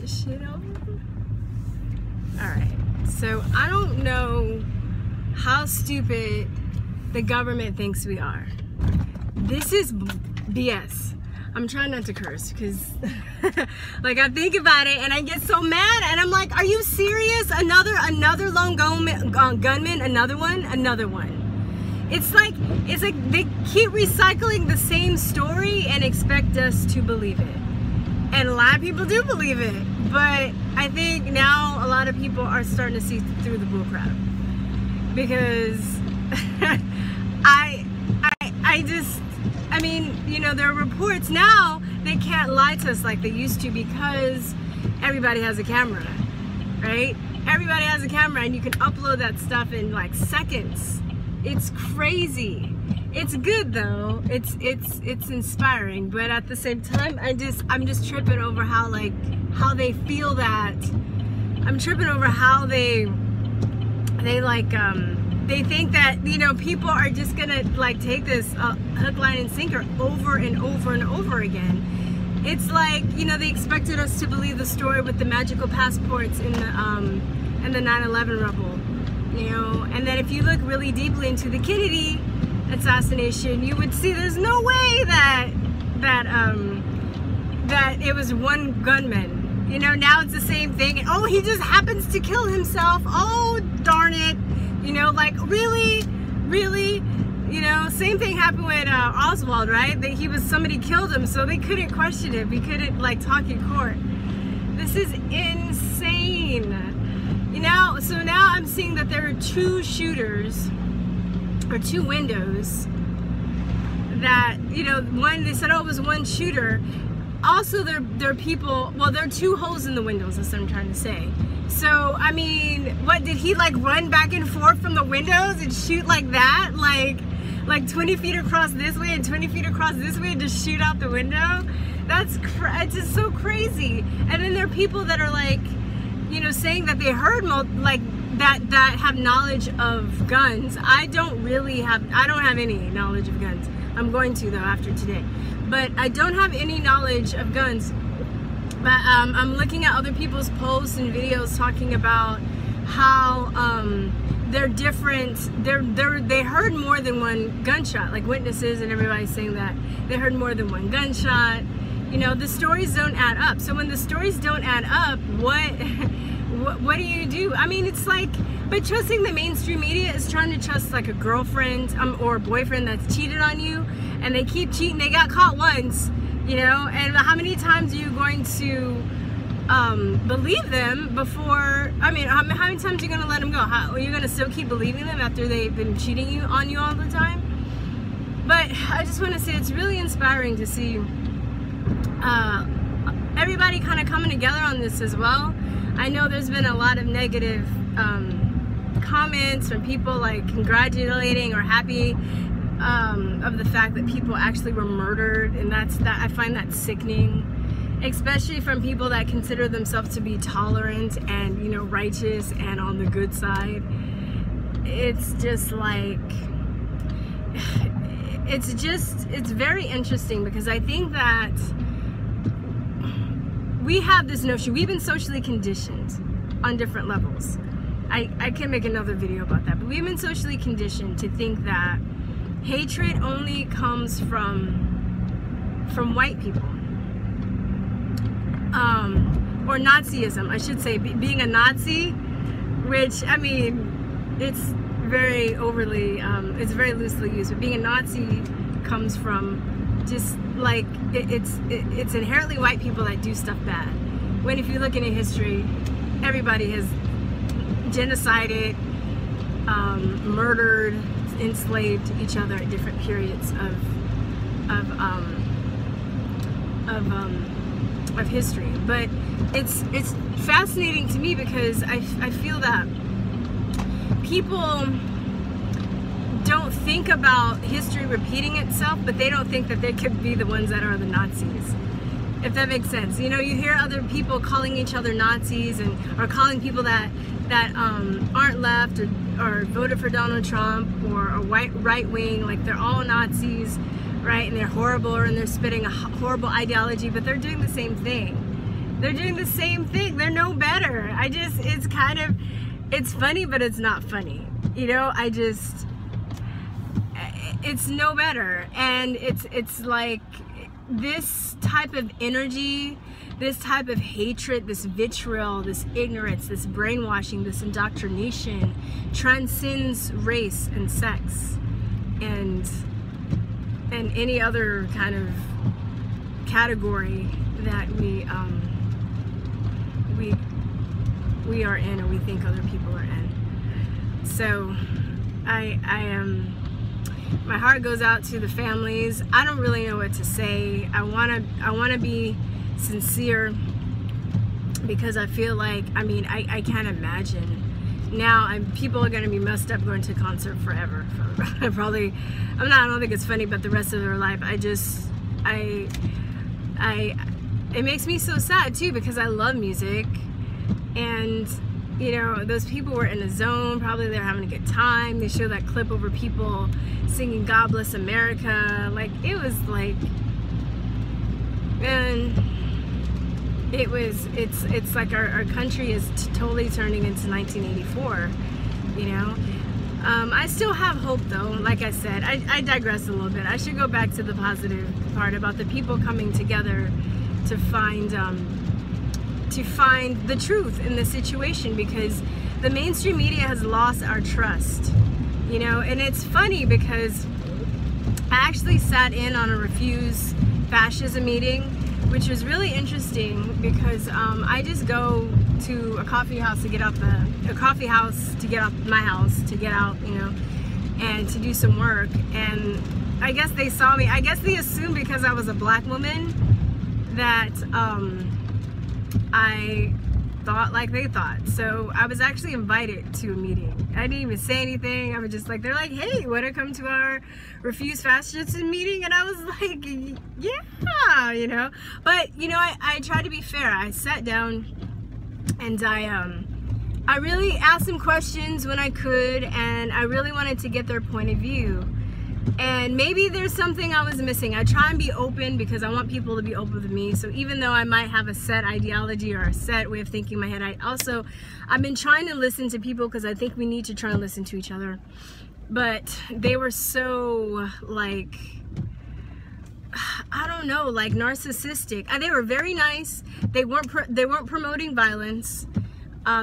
this shit over. Alright, so I don't know how stupid the government thinks we are. This is BS. I'm trying not to curse because like I think about it and I get so mad and I'm like, are you serious? Another lone gunman, another one. It's like they keep recycling the same story and expect us to believe it. And a lot of people do believe it, but I think now a lot of people are starting to see through the bullcrap because I mean, you know, there are reports now, they can't lie to us like they used to because everybody has a camera, right? Everybody has a camera and you can upload that stuff in like seconds. It's crazy. It's good though. It's inspiring, but at the same time, I'm just tripping over how they feel that. I'm tripping over how they think that, you know, people are just gonna like take this hook, line, and sinker over and over and over again. It's like, you know, they expected us to believe the story with the magical passports in the 9/11 rubble, you know. And then if you look really deeply into the Kennedy assassination, you would see there's no way that it was one gunman. You know, now it's the same thing. And, oh, he just happens to kill himself. Oh, darn it. You know, like, really? You know, same thing happened with Oswald, right? That somebody killed him, so they couldn't question it. We couldn't, like, talk in court. This is insane. You know, so now I'm seeing that there are two shooters, or two windows, that, you know, one, they said, oh, it was one shooter. Also, there are people, well, there are two holes in the windows, that's what I'm trying to say. So, I mean, what, did he like run back and forth from the windows and shoot like that? Like 20 feet across this way and 20 feet across this way and just shoot out the window? It's just so crazy. And then there are people that are like, you know, saying that they heard that have knowledge of guns. I don't have any knowledge of guns. I'm going to though after today. But I don't have any knowledge of guns. But I'm looking at other people's posts and videos talking about how they're different. They heard more than one gunshot, like witnesses and everybody's saying that they heard more than one gunshot. You know, the stories don't add up. So when the stories don't add up, what do you do? I mean, it's like, but trusting the mainstream media is trying to trust like a girlfriend or a boyfriend that's cheated on you, and they keep cheating. They got caught once. You know, and how many times are you going to believe them before? I mean, how many times are you going to let them go? Are you going to still keep believing them after they've been cheating on you all the time? But I just want to say it's really inspiring to see everybody kind of coming together on this as well. I know there's been a lot of negative comments from people like congratulating or happy of the fact that people actually were murdered, and I find that sickening, especially from people that consider themselves to be tolerant and, you know, righteous and on the good side. It's just like, it's very interesting because I think that we have this notion, we've been socially conditioned on different levels. I can make another video about that, but we've been socially conditioned to think that hatred only comes from white people, or Nazism, I should say. Being a Nazi, which, I mean, it's very overly, it's very loosely used, but being a Nazi comes from just like, it's inherently white people that do stuff bad. When if you look into history, everybody has genocided, murdered, enslaved each other at different periods of history. But it's fascinating to me because I feel that people don't think about history repeating itself, but they don't think that they could be the ones that are the Nazis, if that makes sense. You know, you hear other people calling each other Nazis, or calling people that aren't left or voted for Donald Trump or right wing, like they're all Nazis, right? And they're horrible, and they're spitting a horrible ideology, but they're doing the same thing. They're doing the same thing. They're no better. It's kind of, it's funny, but it's not funny. You know, it's no better. And it's like this type of energy, this type of hatred, this vitriol, this ignorance, this brainwashing, this indoctrination transcends race and sex and any other kind of category that we are in, or we think other people are in. So I am, my heart goes out to the families. I don't really know what to say. I wanna be sincere, because I feel like, I mean, I can't imagine now. People are gonna be messed up going to a concert forever. I don't think it's funny, but the rest of their life. It makes me so sad too, because I love music, and you know, those people were in a zone. Probably they're having a good time. They show that clip over people singing "God Bless America." Like, it was like, man, it's like our country is totally turning into 1984, you know. I still have hope though. Like I said, I digress a little bit. I should go back to the positive part about the people coming together to find the truth in the situation, because the mainstream media has lost our trust, you know. And it's funny because I actually sat in on a Refuse Fascism meeting, which was really interesting, because I just go to a coffee house to get out my house to get out, you know, and to do some work. And I guess they saw me. I guess they assumed because I was a black woman that I thought like they thought. So I was actually invited to a meeting. I didn't even say anything. I was just like, they're like, hey, want to come to our Refuse Fascism meeting? And I was like, yeah, you know. But, you know, I tried to be fair. I sat down and I really asked them questions when I could, and I really wanted to get their point of view. And maybe there's something I was missing. I try and be open because I want people to be open with me. So even though I might have a set ideology or a set way of thinking in my head, I've been trying to listen to people, because I think we need to try and listen to each other. But they were so, like, I don't know, like narcissistic. They were very nice. They weren't promoting violence.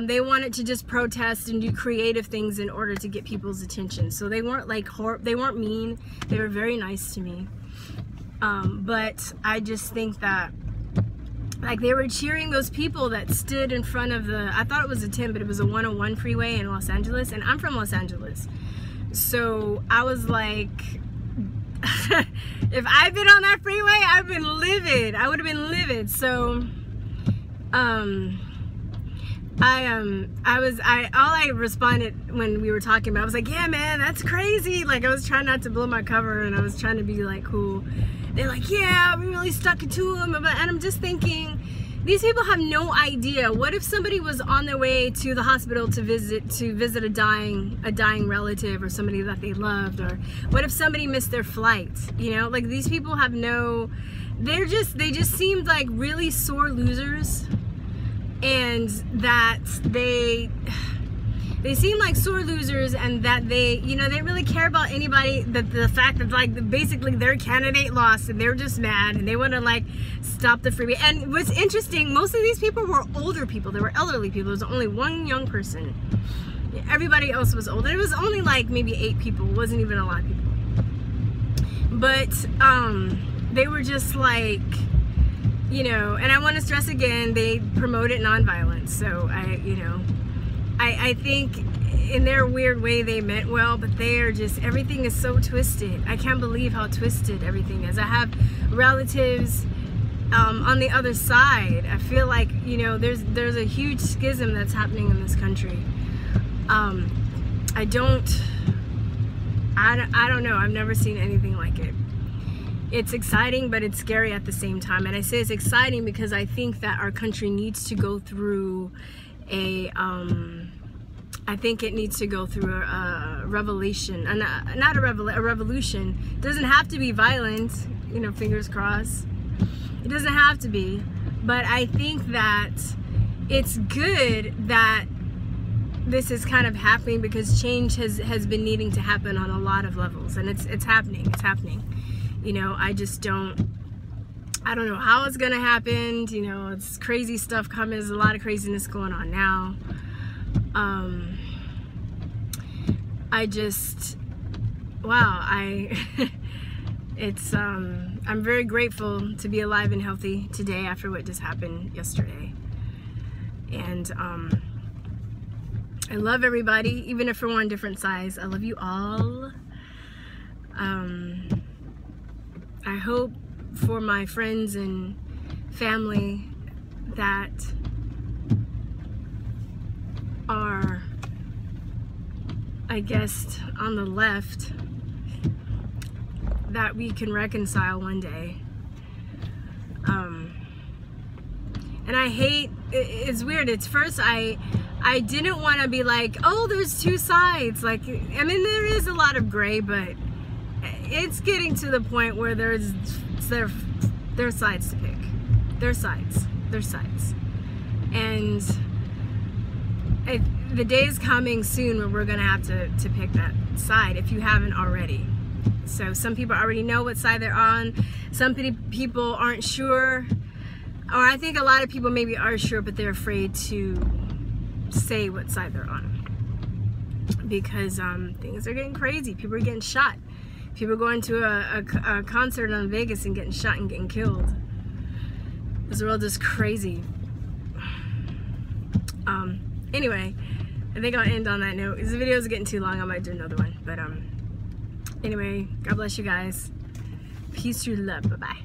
They wanted to just protest and do creative things in order to get people's attention. So they weren't like they weren't mean. They were very nice to me. But I just think that, like, they were cheering those people that stood in front of I thought it was a 10, but it was a 101 freeway in Los Angeles, and I'm from Los Angeles. So I was like, if I'd been on that freeway, I'd been livid. I would have been livid. So I responded when we were talking about, I was like, yeah, man, that's crazy. Like, I was trying not to blow my cover, and I was trying to be like cool. They're like, yeah, we really stuck it to them. And I'm just thinking, these people have no idea. What if somebody was on their way to the hospital to visit a dying relative, or somebody that they loved? Or what if somebody missed their flight? You know, like, these people have no, they just seemed like really sore losers. And that they seem like sore losers, and that they, you know, they didn't really care about anybody. The fact that, like, basically their candidate lost, and they were just mad, and they want to, like, stop the freeway. And what's interesting, most of these people were older people. They were elderly people. There was only one young person. Everybody else was older. It was only like maybe 8 people. It wasn't even a lot of people. But they were just like, you know, and I want to stress again, they promoted nonviolence. So I think in their weird way they meant well, but they are just, everything is so twisted. I can't believe how twisted everything is. I have relatives on the other side. I feel like, you know, there's a huge schism that's happening in this country. I don't know. I've never seen anything like it. It's exciting, but it's scary at the same time. And I say it's exciting because I think that our country needs to go through a revelation, a revolution. It doesn't have to be violent, you know, fingers crossed. It doesn't have to be, But I think that it's good that this is kind of happening, because change has been needing to happen on a lot of levels, and it's happening. You know, I don't know how it's gonna happen. You know, it's crazy stuff coming. There's a lot of craziness going on now. I'm very grateful to be alive and healthy today after what just happened yesterday. And I love everybody, even if we're on different sides. I love you all. I hope for my friends and family that are, I guess, on the left, that we can reconcile one day. And I hate, it's weird, it's first I didn't want to be like, oh, there's two sides. Like, I mean, there is a lot of gray, but it's getting to the point where there's sides to pick. There's sides. And the day is coming soon where we're going to have to pick that side, if you haven't already. So some people already know what side they're on. Some people aren't sure. Or I think a lot of people maybe are sure, but they're afraid to say what side they're on. Because things are getting crazy. People are getting shot. People are going to a concert in Vegas and getting shot and getting killed. This world is crazy. Anyway, I think I'll end on that note. This video is getting too long. I might do another one. But anyway, God bless you guys. Peace through love. Bye-bye.